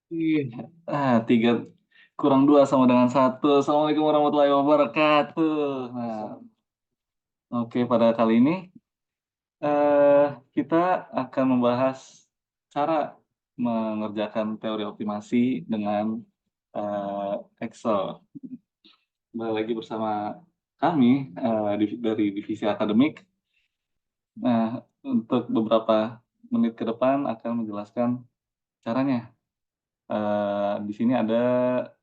Ih, tiga kurang dua sama dengan satu. Assalamualaikum warahmatullahi wabarakatuh. Nah, oke, pada kali ini eh, kita akan membahas cara mengerjakan teori optimasi dengan Excel. Kembali lagi bersama kami dari divisi akademik. Nah, untuk beberapa menit ke depan akan menjelaskan caranya. Di sini ada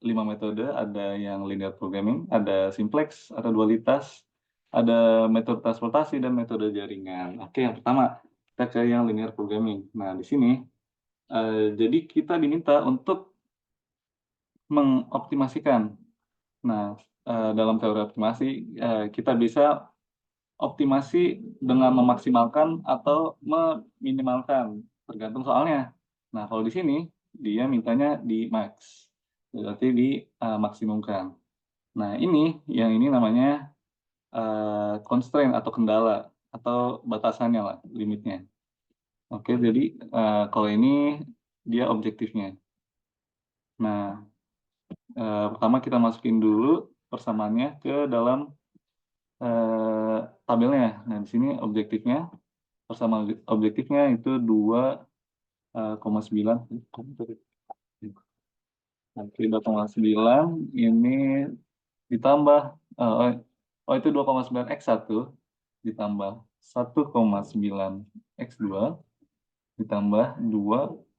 5 metode, ada yang linear programming, ada simplex, ada dualitas, ada metode transportasi, dan metode jaringan. Oke, yang pertama, kita ke yang linear programming. Nah, di sini, jadi kita diminta untuk mengoptimasikan. Nah, dalam teori optimasi, kita bisa optimasi dengan memaksimalkan atau meminimalkan, tergantung soalnya. Nah, kalau di sini dia mintanya di max, berarti dimaksimumkan. Nah, yang ini namanya constraint atau kendala atau batasannya lah, limitnya. Oke, jadi kalau ini dia objektifnya. Nah, pertama kita masukin dulu persamaannya ke dalam eh, tabelnya. Nah, di sini persamaan objektifnya itu 2,9. Nanti 2,9 ini ditambah, oh, oh itu 2,9 X1 ditambah 1,9 X2 ditambah 2,5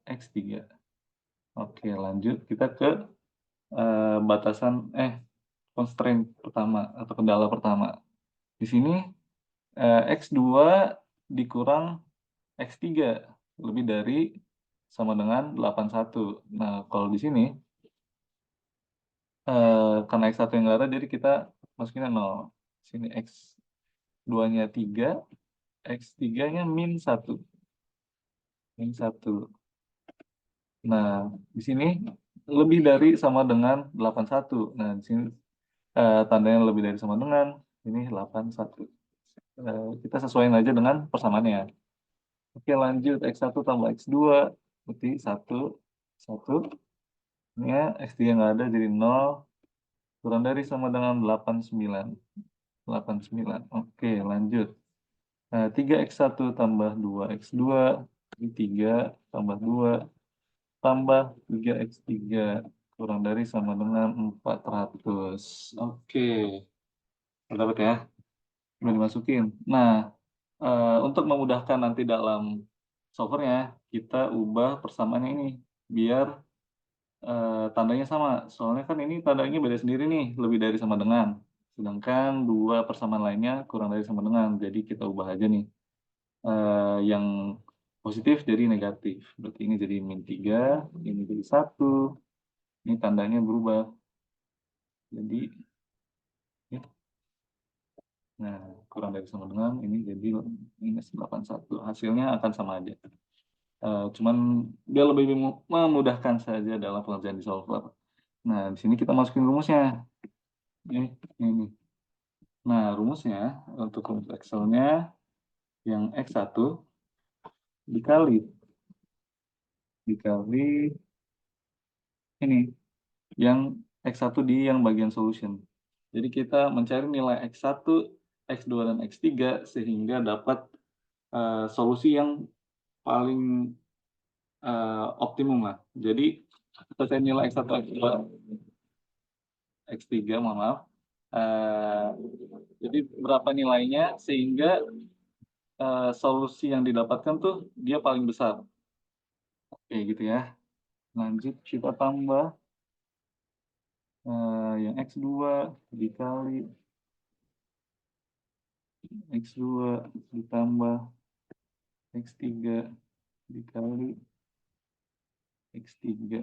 X3. Oke, lanjut kita ke batasan constraint pertama atau kendala pertama. Di sini X2 dikurang X3 lebih dari sama dengan 81. Nah, kalau di sini karena X1 yang nggak ada, jadi kita masukinnya 0. Sini X2-nya 3, X3-nya -1. -1. Nah, di sini lebih dari sama dengan 81. Nah, di sini tandanya lebih dari sama dengan ini 81. Kita sesuaiin aja dengan persamaannya. Oke, lanjut X1 tambah X2 berarti 1, 1. Ini ya, X3 nggak ada jadi 0. Kurang dari sama dengan 89. 89. Oke, lanjut. 3x1 tambah 2x2. Ini 3 tambah 2 tambah 3x3. Kurang dari sama dengan 400. Oke, dapat ya? Udah dimasukin. Nah, untuk memudahkan nanti dalam solvernya, kita ubah persamaannya ini. Biar tandanya sama. Soalnya kan ini tandanya beda sendiri nih, lebih dari sama dengan. Sedangkan dua persamaan lainnya kurang dari sama dengan. Jadi kita ubah aja nih. Yang positif jadi negatif. Berarti ini jadi -3, ini jadi 1. Ini tandanya berubah. Jadi, ya, nah, kurang dari sama dengan, ini jadi -81. Hasilnya akan sama aja. Cuman dia lebih memudahkan saja dalam pengerjaan di solver. Nah, di sini kita masukin rumusnya. Ini. Nah, rumusnya untuk rumus Excel-nya yang X1 dikali ini yang X1 di yang bagian solution. Jadi kita mencari nilai X1, X2 dan X3 sehingga dapat solusi yang paling optimum lah. Jadi kita cari nilai X1, X2, X3, mohon maaf. Eh, jadi berapa nilainya sehingga solusi yang didapatkan tuh dia paling besar. Oke gitu ya. Lanjut kita tambah yang X2 dikali X2 ditambah X3 dikali X3.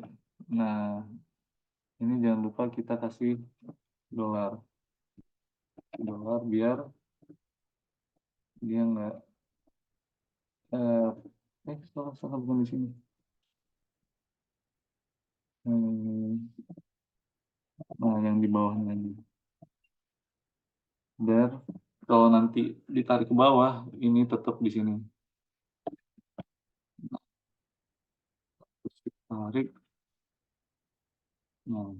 Nah, ini jangan lupa kita kasih dolar. Dolar biar dia nggak eh salah bukan di sini. Nah, yang di bawahnya lagi. Biar kalau nanti ditarik ke bawah, ini tetap di sini. tarik. Nah,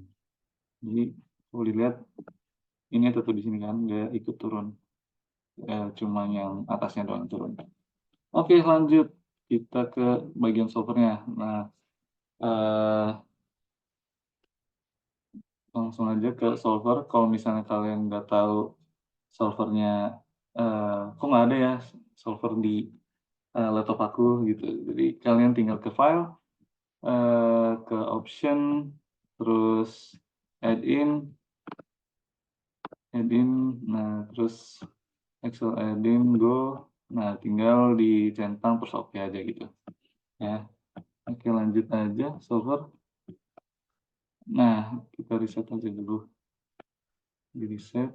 jadi kalau dilihat ini tetap di sini kan, dia ikut turun. Cuma yang atasnya doang turun. Oke, lanjut kita ke bagian solvernya. Nah, eh, langsung aja ke solver. Kalau misalnya kalian nggak tahu solvernya, kok nggak ada ya solver di laptop aku gitu. Jadi kalian tinggal ke file, ke option, terus add-in, nah terus Excel add-in, go. Nah, tinggal dicentang terus oke aja gitu. Ya, oke lanjut aja solver. Nah, kita reset aja dulu. Di reset.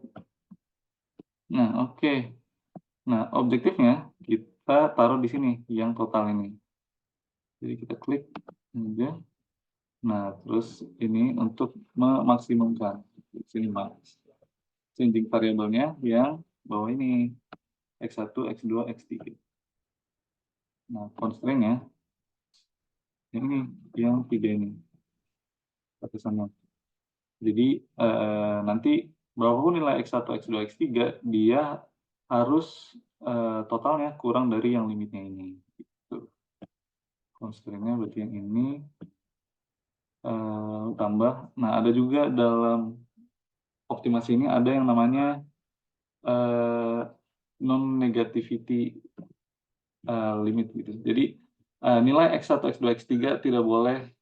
Nah, oke. Nah, objektifnya kita taruh di sini yang total ini. Jadi kita klik aja. Nah, terus ini untuk memaksimumkan sini max. Changing variabelnya yang bawah ini x1, x2, x3. Nah, constraint-nya ini yang 3 ini. Batasannya. Jadi nanti berapapun nilai x1, x2, x3 dia harus totalnya kurang dari yang limitnya ini. Gitu. Constraint-nya berarti yang ini tambah. Nah, ada juga dalam optimasi ini ada yang namanya non-negativity limit gitu. Jadi nilai x1, x2, x3 tidak boleh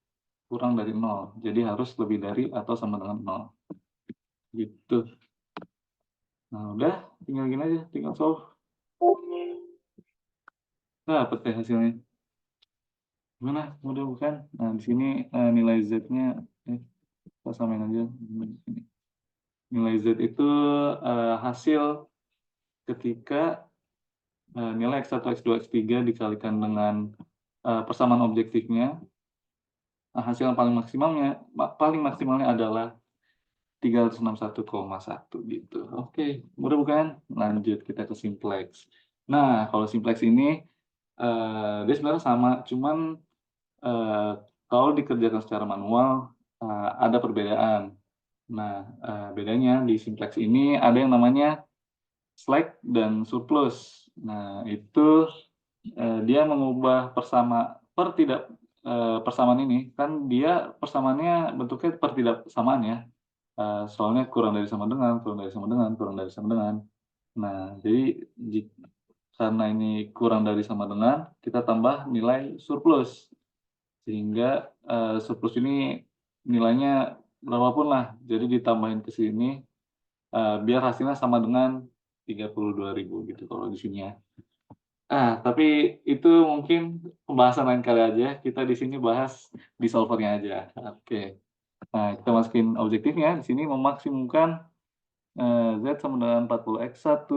kurang dari 0. Jadi harus lebih dari atau sama dengan 0. Gitu. Nah, udah tinggal gini aja, tinggal solve. Nah, dapet deh hasilnya. Gimana? Mudah bukan? Nah, di sini nilai Z-nya kita samain aja. Nilai Z itu hasil ketika nilai X1, X2, X3 dikalikan dengan persamaan objektifnya. Nah, hasil yang paling maksimalnya adalah 361,1 gitu. Oke, mudah bukan? Lanjut kita ke simplex. Nah, kalau simplex ini dia sebenarnya sama, cuman kalau dikerjakan secara manual ada perbedaan. Nah, bedanya di simplex ini ada yang namanya slack dan surplus. Nah, itu dia mengubah persamaan ini kan dia persamaannya bentuknya per tidak samaan ya. Soalnya kurang dari sama dengan, kurang dari sama dengan, kurang dari sama dengan. Nah, jadi karena ini kurang dari sama dengan, kita tambah nilai surplus. Sehingga surplus ini nilainya berapapun lah, jadi ditambahin ke sini biar hasilnya sama dengan 32.000 gitu kalau di sini ya. Tapi itu mungkin pembahasan lain kali aja. Kita di sini bahas di solvernya aja. Oke. Nah, kita masukin objektifnya di sini memaksimumkan Z sama dengan 40x1,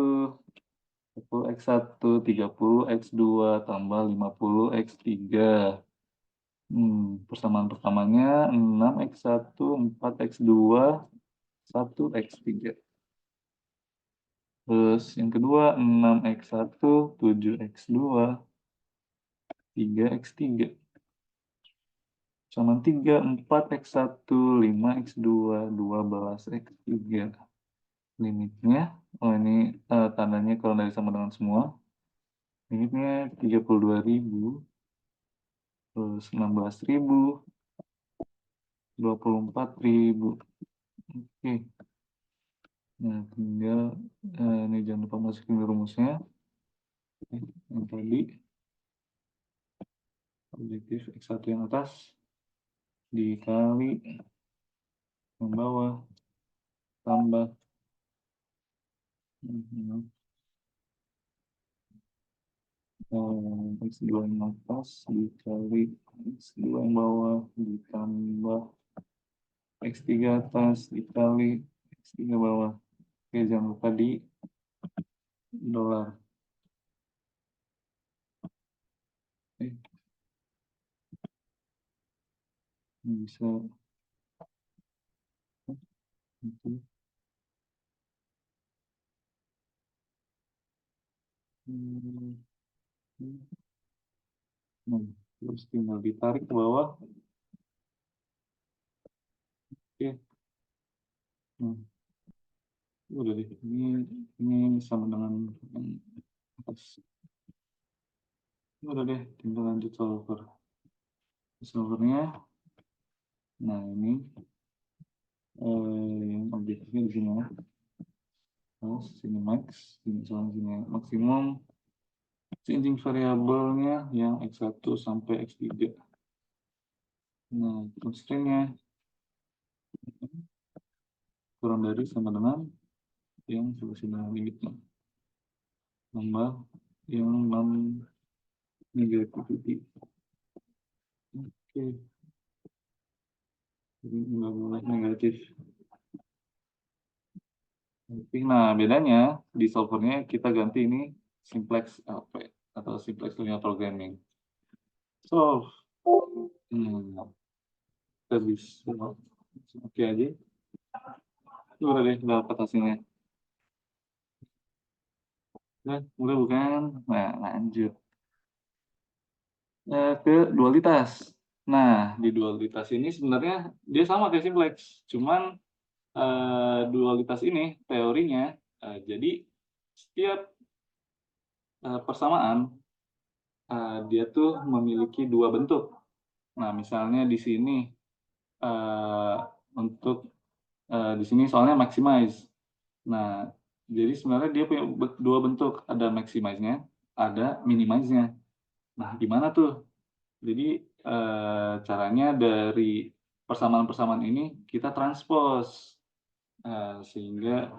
40x1, 30x2 tambah 50x3. Persamaan pertamanya 6x1, 4x2, 1x3. Terus yang kedua 6x1, 7x2, 3x3. Sama 3, 4x1, 5x2, 12x3. Limitnya, ini tandanya kalau dari sama dengan semua. Limitnya 32.000, terus 16.000, 24.000. Oke. Nah, tinggal ini jangan lupa masukin rumusnya. Yang tadi objektif X1 yang atas dikali yang bawah tambah X2 yang atas dikali X2 yang bawah ditambah X3 atas dikali X3 bawah. Oke, jangan lupa di dolar. Bisa itu. Nah, terus tinggal ditarik ke bawah Oke. Nah, udah deh. Ini sama dengan yang atas. Udah deh, tinggal lanjut solver. Solvernya, nah ini yang objektifnya di sini ya. Terus sini max, sini maksimum. Changing variabelnya yang x1 sampai x3. Nah, constraint-nya kurang dari sama dengan yang sebelah sini limitnya. Tambah yang non negativity. Oke. Jadi nggak boleh negatif. Nah, bedanya di solvernya kita ganti ini simplex LP atau simplex linear programming. Solve. Kita bisa. Oke aja. Udah deh, dapat hasilnya. Nah, udah bukan? Nah, lanjut. Ke dualitas. Nah, di dualitas ini sebenarnya dia sama kayak simplex. Cuman dualitas ini teorinya, jadi setiap persamaan dia tuh memiliki dua bentuk. Nah, misalnya di sini untuk di sini soalnya maximize. Nah, jadi sebenarnya dia punya dua bentuk, ada maximize-nya, ada minimize-nya. Nah, gimana tuh? Jadi caranya dari persamaan-persamaan ini kita transpose sehingga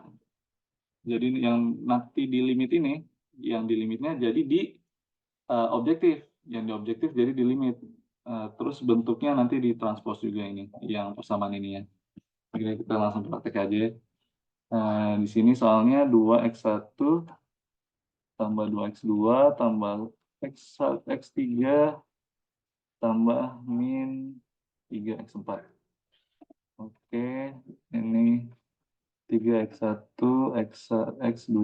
jadi yang nanti di limit ini, yang di limitnya jadi di objektif, yang di objektif jadi di limit. Terus bentuknya nanti ditranspose juga ini, yang persamaan ini ya. Jadi kita langsung praktek aja. Di sini soalnya 2x1 tambah 2x2 tambah x3 tambah min 3x4. Oke, ini 3x1, x2,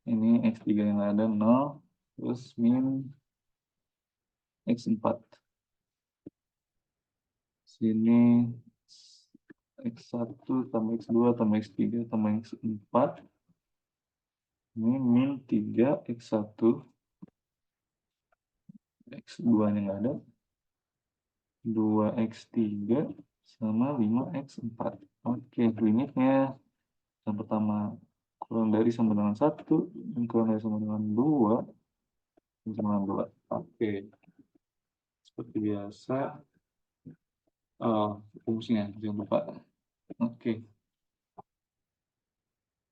ini x3 yang ada 0, terus min x4. Sini x1 tambah x2 tambah x3 tambah x4. Ini min 3x1, x2-nya nggak ada, 2x3 sama 5x4. Oke, limitnya yang pertama kurang dari sama dengan 1, dan kurang dari sama dengan 2, dan sama dengan 2. Oke, seperti biasa. Oh, fungsinya jangan lupa. Oke,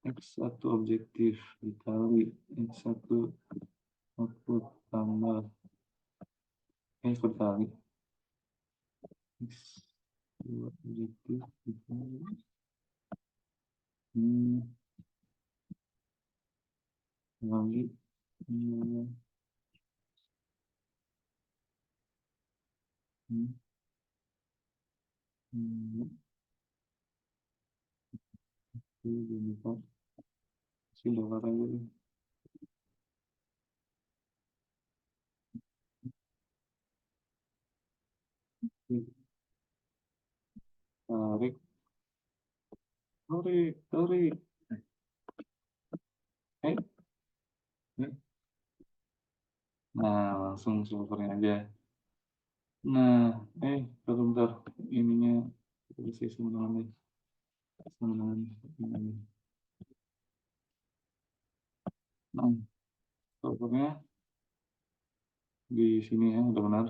x1 objektif dikali x1 output tambah dikali x2 objektif dikali kali tarik, tarik. Nah, langsung solvernya aja. Nah, bentar, ininya bisa sama dengan ini. Nah, solvernya di sini ya, udah benar.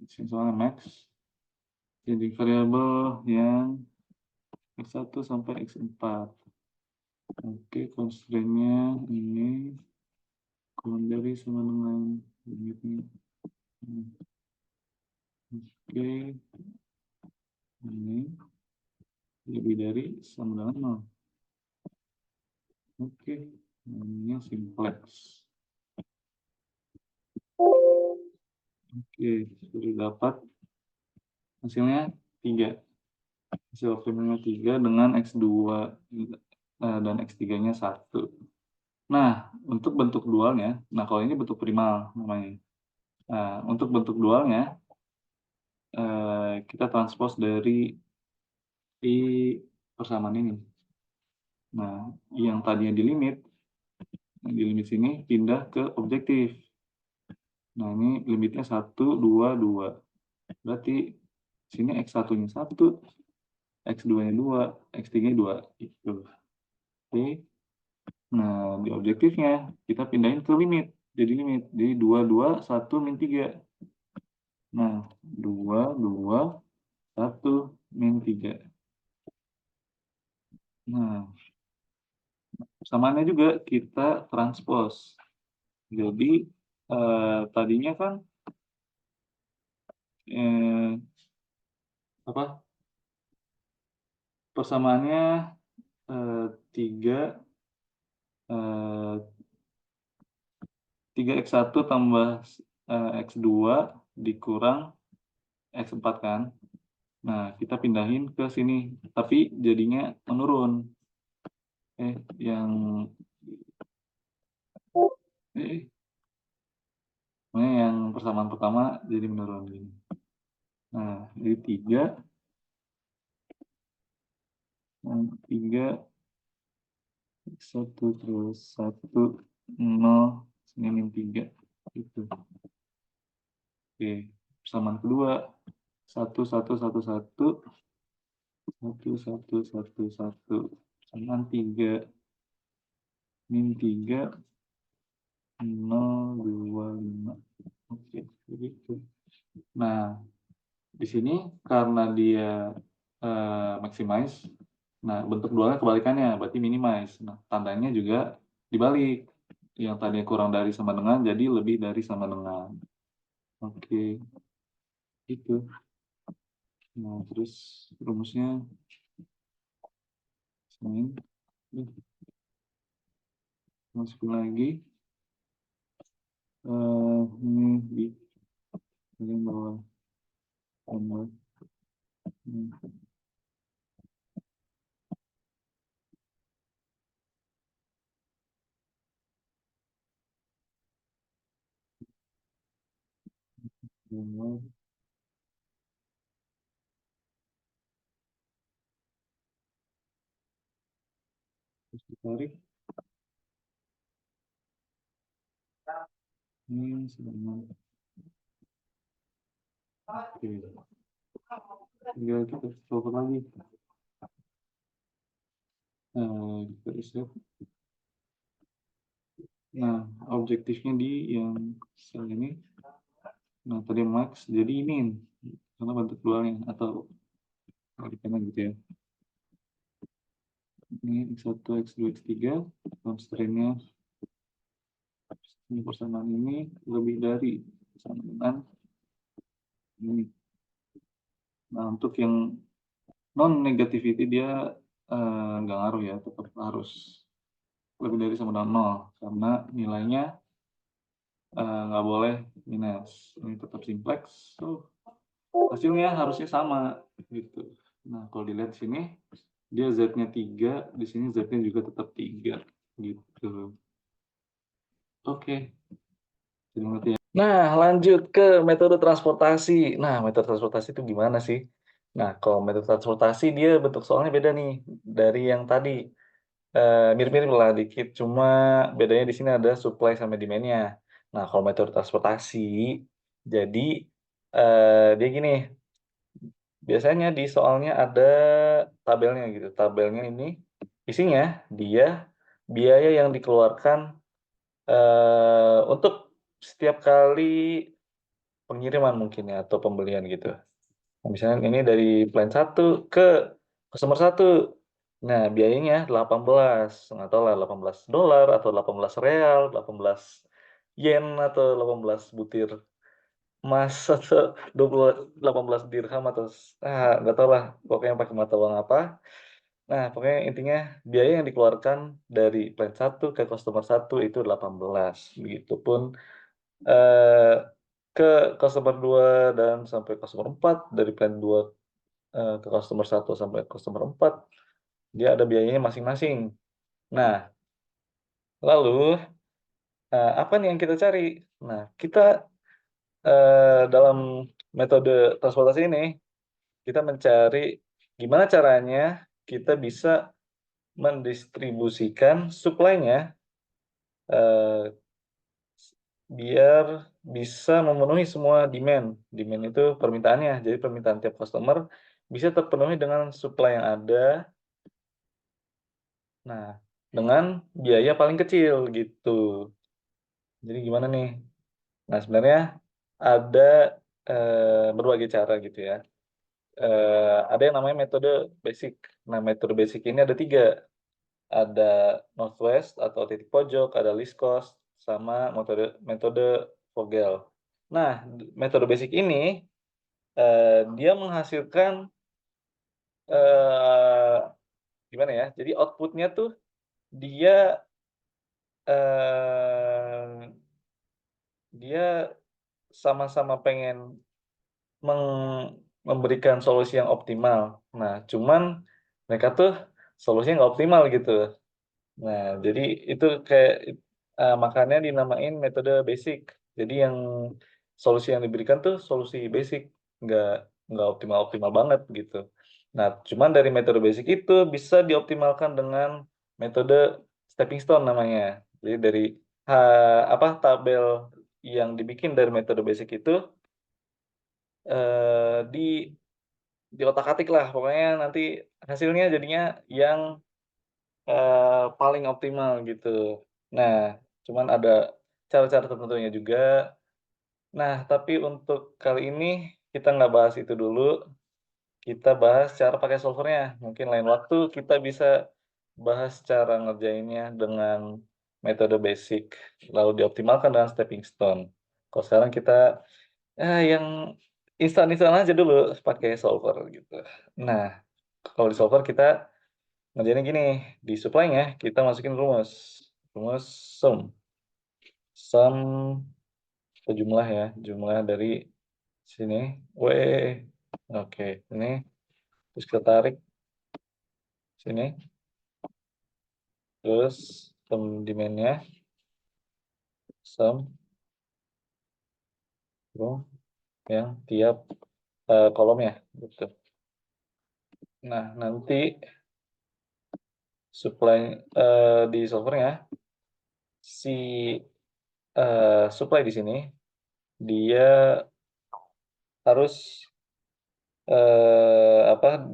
Sini soalnya max. Jadi variabel yang x1 sampai x4. Oke, constraint-nya ini kurang dari sama dengan limitnya. Oke, ini lebih dari sama dengan 0. Oke, namanya simplex. Oke, sudah dapat hasilnya 3. Hasil optimumnya 3 dengan x2 dan x3-nya 1. Nah, untuk bentuk dualnya, nah kalau ini bentuk primal namanya. Nah, untuk bentuk dualnya, kita transpose dari si persamaan ini. Nah, yang tadinya di limit sini pindah ke objektif. Nah, ini limitnya 1, 2, 2. Berarti sini X1-nya 1, X2-nya 2, X3-nya 2. Gitu. Oke. Nah, di objektifnya kita pindahin ke limit. Jadi limit. Jadi 2, 2, 1, min 3. Nah, 2, 2, 1, min 3. Nah, samaannya juga kita transpose. Jadi, tadinya kan apa persamaannya 3 3x1 tambah x2 dikurang x4 kan. Nah, kita pindahin ke sini, tapi jadinya menurun. Yang yang persamaan pertama jadi menurun gini. Nah, jadi 3 1 terus 1 0 sini min 3 gitu. Oke, persamaan kedua 1 1 1 1 1 1 1 1 persamaan 3 min 3 0 2 5. Oke, begitu. Nah, di sini karena dia maximize, nah bentuk dualnya kebalikannya, berarti minimize. Nah, tandanya juga dibalik. Yang tadinya kurang dari sama dengan jadi lebih dari sama dengan. Oke, itu. Nah, terus rumusnya sini masukin lagi. Ini di bawah tambah. Terus ditarik. Ini sebenarnya. Oke. Tinggal kita coba lagi. Kita reset. Nah, objektifnya di yang sel ini. Nah, tadi max, jadi ini karena bentuk dualnya atau kebalikannya gitu ya. Ini X1, X2, X3, constraint-nya ini persamaan ini lebih dari sama dengan ini. Nah, untuk yang non negativity dia nggak ngaruh ya, tetap harus lebih dari sama dengan 0 karena nilainya nggak boleh minus. Ini tetap simplex, so hasilnya harusnya sama gitu. Nah, kalau dilihat sini dia Z-nya 3, di sini Z-nya juga tetap 3 gitu. Oke. Ya. Nah, lanjut ke metode transportasi. Nah, metode transportasi itu gimana sih? Nah, kalau metode transportasi dia bentuk soalnya beda nih dari yang tadi. Mirip-mirip lah dikit, cuma bedanya di sini ada supply sama demand-nya. Nah, kalau metode transportasi, jadi dia gini, biasanya di soalnya ada tabelnya gitu. Tabelnya ini isinya dia biaya yang dikeluarkan untuk setiap kali pengiriman mungkin ya atau pembelian gitu. Nah, misalnya ini dari plan 1 ke customer 1. Nah, biayanya 18, nggak tahu lah $18 atau 18 real, 18 yen atau 18 butir emas atau 18 dirham atau nggak tahu lah pokoknya pakai mata uang apa. Nah, pokoknya intinya biaya yang dikeluarkan dari plan 1 ke customer 1 itu 18. Begitupun eee, ke customer 2 dan sampai customer 4, dari plan 2 ke customer 1 sampai customer 4, dia ada biayanya masing-masing. Nah, lalu, apa nih yang kita cari? Nah, kita, dalam metode transportasi ini, kita mencari gimana caranya kita bisa mendistribusikan supply-nya biar bisa memenuhi semua demand. Demand itu permintaannya, jadi permintaan tiap customer bisa terpenuhi dengan supply yang ada, nah dengan biaya paling kecil gitu. Jadi gimana nih? Nah sebenarnya ada, berbagai cara gitu ya. Ada yang namanya metode basic. Nah metode basic ini ada 3, ada northwest atau titik pojok, ada least cost, sama metode metode Vogel. Nah, metode basic ini, dia menghasilkan, eee, gimana ya, jadi output-nya tuh dia, eee, dia sama-sama pengen memberikan solusi yang optimal. Nah, cuman mereka tuh solusinya nggak optimal gitu. Nah, jadi itu kayak, makanya dinamain metode basic. Jadi yang solusi yang diberikan tuh solusi basic, nggak optimal-optimal banget gitu. Nah, cuman dari metode basic itu bisa dioptimalkan dengan metode stepping stone namanya. Jadi dari, tabel yang dibikin dari metode basic itu, eee, diotak-atik lah, pokoknya nanti hasilnya jadinya yang paling optimal gitu. Nah, cuman ada cara-cara tertentunya juga. Nah, tapi untuk kali ini kita nggak bahas itu dulu, kita bahas cara pakai solvernya. Mungkin lain waktu kita bisa bahas cara ngerjainnya dengan metode basic, lalu dioptimalkan dengan stepping stone. Kalau sekarang kita, yang instan-instan aja dulu pakai solver gitu. Nah, kalau di solver kita ngerjainnya gini, di supply-nya kita masukin rumus, rumus sum, sum jumlah ya, jumlah dari sini, W, oke, ini, terus kita tarik sini, terus sum demand-nya, sum yang tiap, kolomnya, gitu. Nah, nanti supply, di solver-nya, si, supply di sini, dia harus,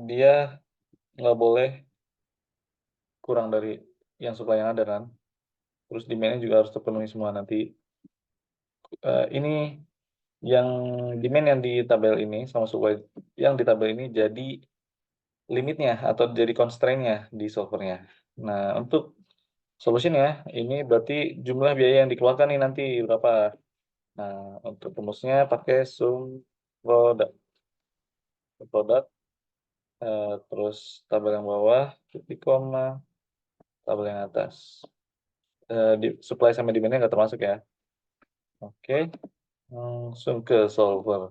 dia nggak boleh kurang dari yang supply yang ada kan, terus demand-nya juga harus terpenuhi semua nanti, ini yang demand yang di tabel ini sama supply yang di tabel ini jadi limitnya atau jadi constraint-nya di solver-nya. Nah, untuk solution-nya ini berarti jumlah biaya yang dikeluarkan nih nanti berapa. Nah, untuk rumusnya pakai sum product, product, terus tabel yang bawah, titik koma, tabel yang atas. Di supply sama demand-nya nggak termasuk ya. Oke, langsung ke solver.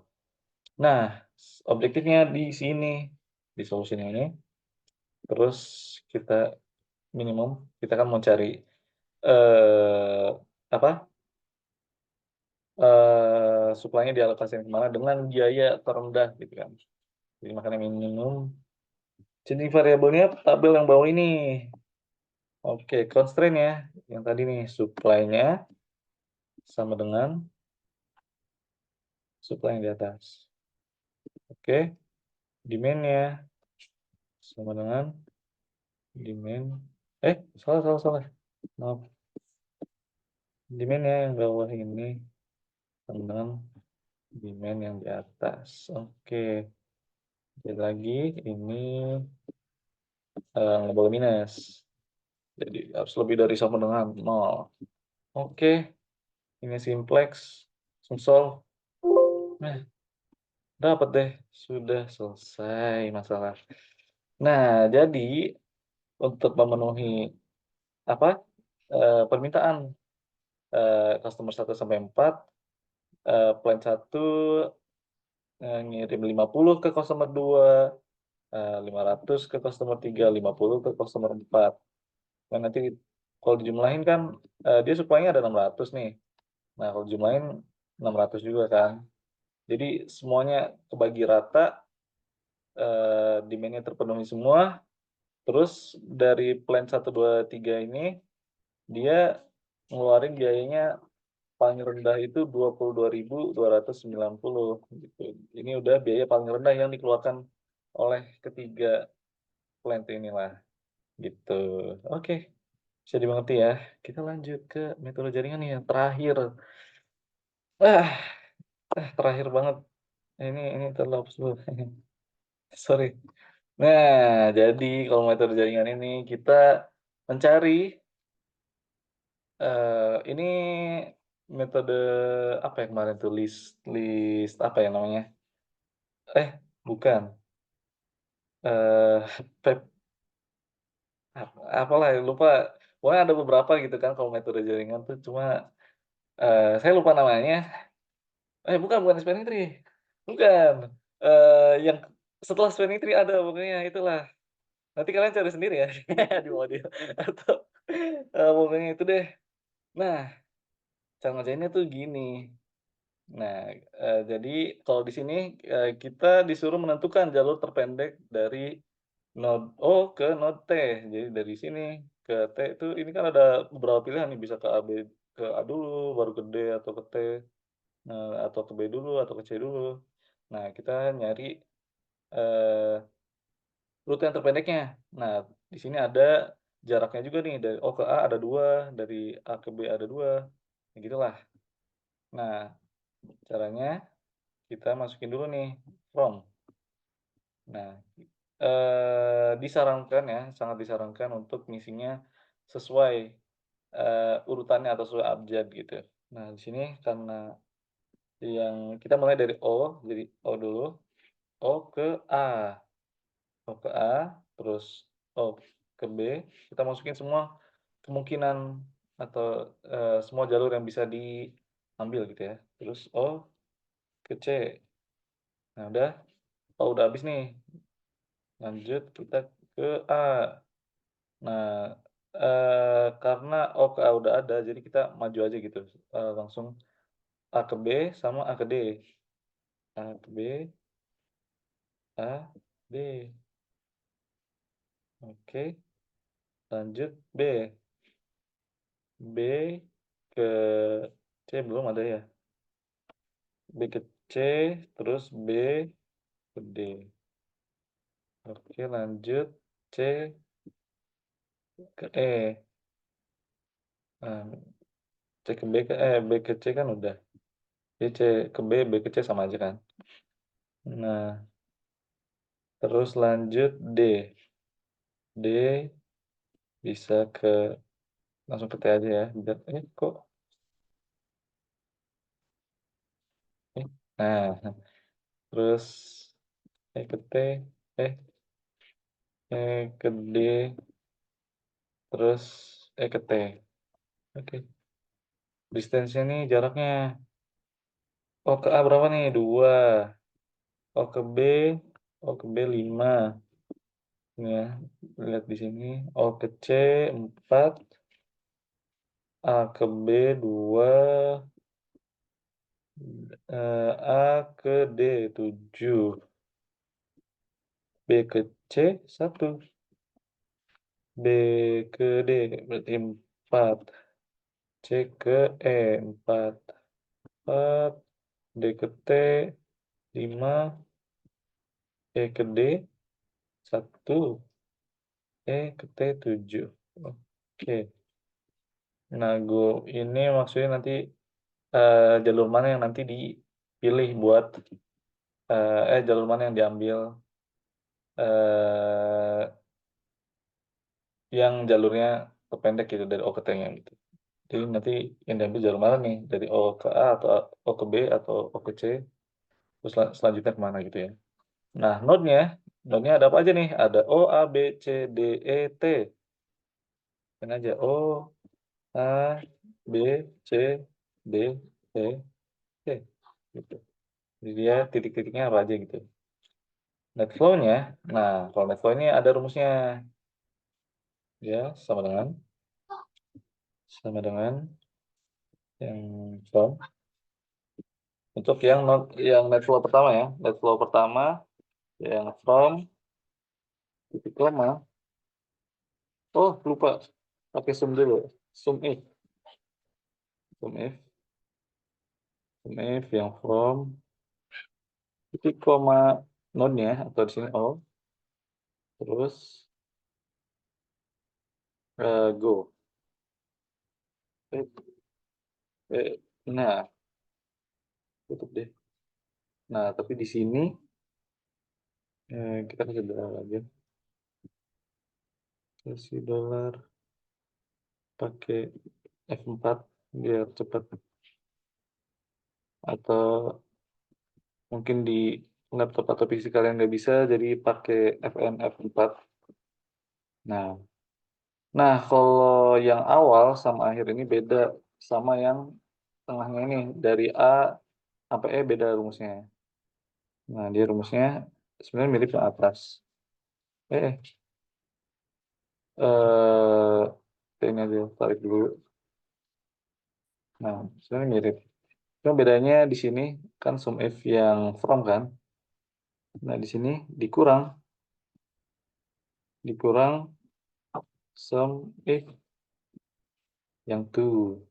Nah, objektifnya di sini, di solusinya ini, terus kita minimum, kita kan mau cari, eee, apa, supply-nya dialokasikan ke mana dengan biaya terendah gitu kan. Jadi makanya minimum. Jadi variabelnya tabel yang bawah ini. Oke, constraint ya, yang tadi nih supply-nya sama dengan supply yang di atas. Oke, demand-nya sama dengan demand, salah salah salah, maaf. Demand-nya yang bawah ini sama dengan demand yang di atas. Oke, jadi lagi ini, nggak boleh minus. Jadi harus lebih dari sama dengan 0. Oke, ini simplex, langsung solve. Nah, dapat deh, sudah selesai masalah. Nah, jadi untuk memenuhi apa, permintaan, customer 1 sampai 4, plan 1, ngirim 50 ke customer 2, 500 ke customer 3, 50 ke customer 4. Nah, nanti kalau dijumlahin kan, dia supply-nya ada 600 nih. Nah, kalau dijumlahin 600 juga kan. Jadi semuanya kebagi rata, demand-nya terpenuhi semua, terus dari plan 1, 2, 3 ini, dia ngeluarin biayanya paling rendah itu 22.290 gitu. Ini udah biaya paling rendah yang dikeluarkan oleh ketiga plan inilah, gitu. Oke, bisa dimengerti ya. Kita lanjut ke metode jaringan nih yang terakhir. Ah, terakhir banget. Ini terlalu sorry. Nah, jadi kalau metode jaringan ini kita mencari, ini metode apa ya kemarin tuh, list list apa ya namanya? Bukan, eee, pep apalah ya lupa, pokoknya ada beberapa gitu kan kalau metode jaringan tuh cuma, saya lupa namanya. Bukan Spanning Tree, bukan, yang setelah Spanning Tree ada pokoknya itulah. Nanti kalian cari sendiri ya di Model atau, pokoknya itu deh. Nah, cara ngerjainnya tuh gini. Nah, jadi kalau di sini, kita disuruh menentukan jalur terpendek dari node O ke node T. Jadi dari sini ke T itu ini kan ada beberapa pilihan nih, bisa ke A dulu, baru ke D atau ke T, atau ke B dulu atau ke C dulu. Nah, kita nyari, eee, rute yang terpendeknya. Nah, di sini ada jaraknya juga nih, dari O ke A ada 2, dari A ke B ada 2, ya gitulah. Nah, caranya kita masukin dulu nih from. Nah, disarankan ya, sangat disarankan untuk ngisinya sesuai, urutannya atau sesuai abjad gitu. Nah, di sini karena yang kita mulai dari O, jadi O dulu, O ke A, O ke A, terus O ke B, kita masukin semua kemungkinan atau, semua jalur yang bisa diambil gitu ya. Terus O ke C. Nah udah habis nih, lanjut kita ke A. Nah, karena O ke A udah ada, jadi kita maju aja gitu, langsung A ke B sama A ke D. A ke B, A, D. Oke, lanjut B. B ke C belum ada ya? B ke C, terus B ke D. Oke, lanjut C ke E. Nah, B ke C kan udah. Jadi C ke B, B ke C sama aja kan? Nah, terus lanjut D. D bisa langsung ke T aja ya, biar kok nah, terus E ke T, eh, E ke D, terus E ke T. Oke, distance-nya nih jaraknya. O ke A berapa nih? 2. O ke B, O ke B 5. Ini ya, lihat di sini. O ke C 4, A ke B 2, A ke D 7, B ke C 1, B ke D berarti 4, C ke E 4, 4, D ke T 5, E ke D 1, E ke T 7. Oke. Nah, ini maksudnya nanti, jalur mana yang nanti dipilih buat, jalur mana yang diambil, eee, yang jalurnya terpendek gitu dari O ke T-nya gitu. Jadi nanti yang diambil jalur mana nih, dari O ke A atau O ke B atau O ke C, terus selanjutnya ke mana gitu ya. Nah, node-nya ada apa aja nih? Ada O, A, B, C, D, E, T. Ini aja O, A, B, C, D, E, T, gitu. Jadi dia titik-titiknya apa aja gitu. Net flow-nya, nah kalau net flow ini ada rumusnya. Ya, sama dengan yang from. Untuk yang net flow pertama ya, net flow pertama yang from titik koma. Oh, lupa pakai sum dulu. Sum if, sum if, sum if yang from titik koma node-nya atau di sini O, terus go. Eh, nah, tutup deh. Nah, tapi di sini kita kasih dolar aja. Kasih dolar pakai F4 biar cepat. Atau mungkin di laptop atau PC kalian nggak bisa, jadi pakai FN F4. Nah, kalau yang awal sama akhir ini beda sama yang tengahnya ini. Dari A sampai E beda rumusnya. Nah, dia rumusnya sebenarnya mirip yang atas. Eh, eh, ini aja tarik dulu. Nah, sebenarnya mirip. Cuma bedanya di sini kan sum if yang from kan. Nah, di sini dikurang sum if yang to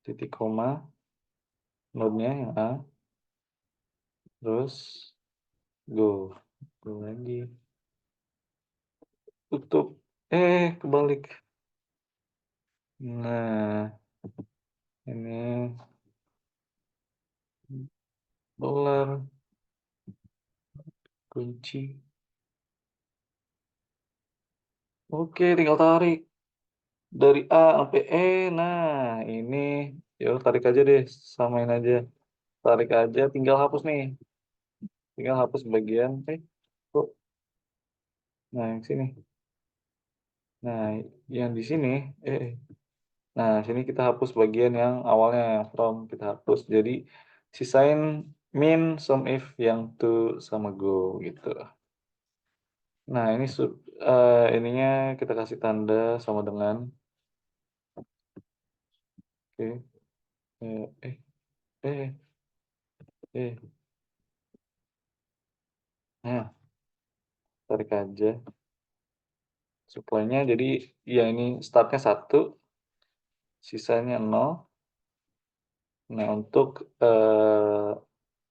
titik koma node-nya yang A, terus go lagi, tutup, kebalik. Nah, ini dolar kunci. Oke, tinggal tarik dari A sampai E. Nah, ini ya tarik aja deh, samain aja. Tarik aja, tinggal hapus nih. Tinggal hapus bagian kok. Nah, yang sini. Nah, yang di sini nah, sini kita hapus bagian yang awalnya yang from kita hapus. Jadi sisain min sum if yang to sama go gitu. Nah, ini ininya kita kasih tanda sama dengan oke. Eh, eh, eh, eh. Nah, tarik aja supply-nya. Jadi ya ini startnya 1, sisanya 0. Nah, untuk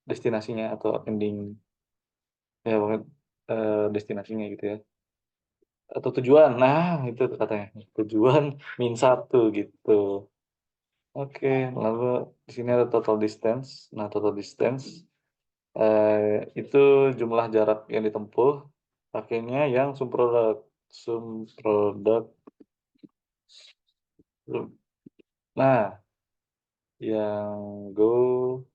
destinasinya atau ending ya pokoknya destinasinya gitu ya. Atau tujuan. Nah, itu katanya. Tujuan -1 gitu. Oke, lalu di sini ada total distance. Nah, total distance itu jumlah jarak yang ditempuh pakainya yang sum product. Sum product. Nah, yang go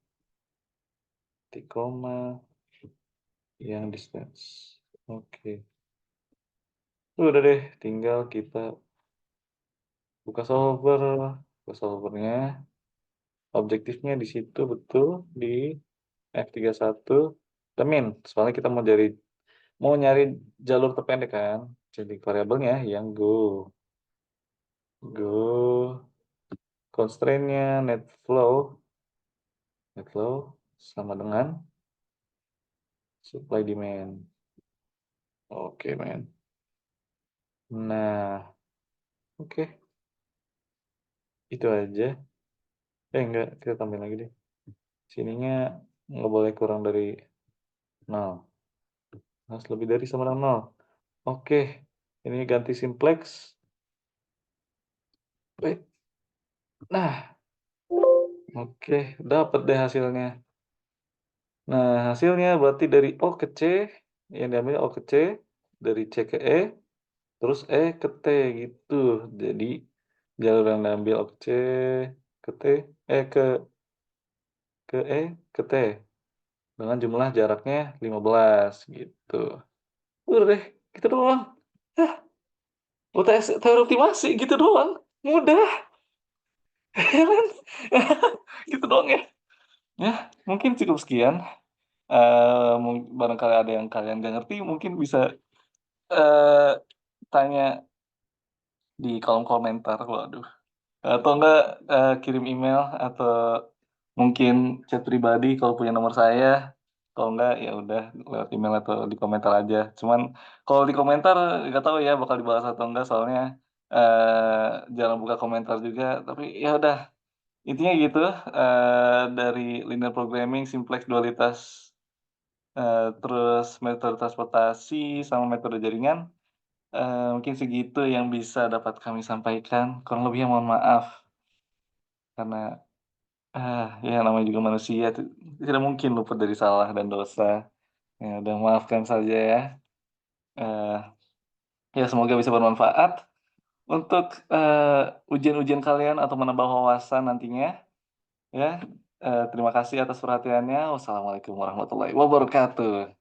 titik koma yang distance. Oke. Udah deh, tinggal kita buka solver. Buka solvernya. Objektifnya di situ betul di F31 temin. Soalnya kita mau nyari jalur terpendek kan. Jadi variabelnya yang go constraint-nya net flow sama dengan supply demand. Oke, men. Nah, oke. Itu aja. Enggak, kita tambahin lagi deh. Sininya nggak boleh kurang dari 0. Harus lebih dari sama dengan 0. Oke. Ini ganti simplex. Nah, oke. Dapat deh hasilnya. Nah, hasilnya berarti dari O ke C, yang diambil O ke C, dari C ke E, terus E ke T gitu. Jadi jalur yang diambil O ke C, ke T, ke E, ke T. Dengan jumlah jaraknya 15 gitu. Udah deh, gitu doang. Hah, UTS teori optimasi gitu doang. Mudah, ya kan? Gitu doang ya. Ya, mungkin cukup sekian. Barangkali ada yang kalian nggak ngerti, mungkin bisa eh, tanya di kolom komentar. Waduh, Atau enggak, kirim email atau mungkin chat pribadi kalau punya nomor saya, kalau enggak ya udah lewat email atau di komentar aja. Cuman kalau di komentar nggak tahu ya bakal dibalas atau enggak soalnya, jarang buka komentar juga, tapi ya udah intinya gitu, dari linear programming, simplex, dualitas, terus metode transportasi sama metode jaringan, mungkin segitu yang bisa dapat kami sampaikan, kurang lebihnya mohon maaf karena, ya namanya juga manusia tidak mungkin luput dari salah dan dosa. Ya udah maafkan saja ya, eee, ya semoga bisa bermanfaat untuk, ujian-ujian kalian atau menambah wawasan nantinya ya, terima kasih atas perhatiannya. Wassalamualaikum warahmatullahi wabarakatuh.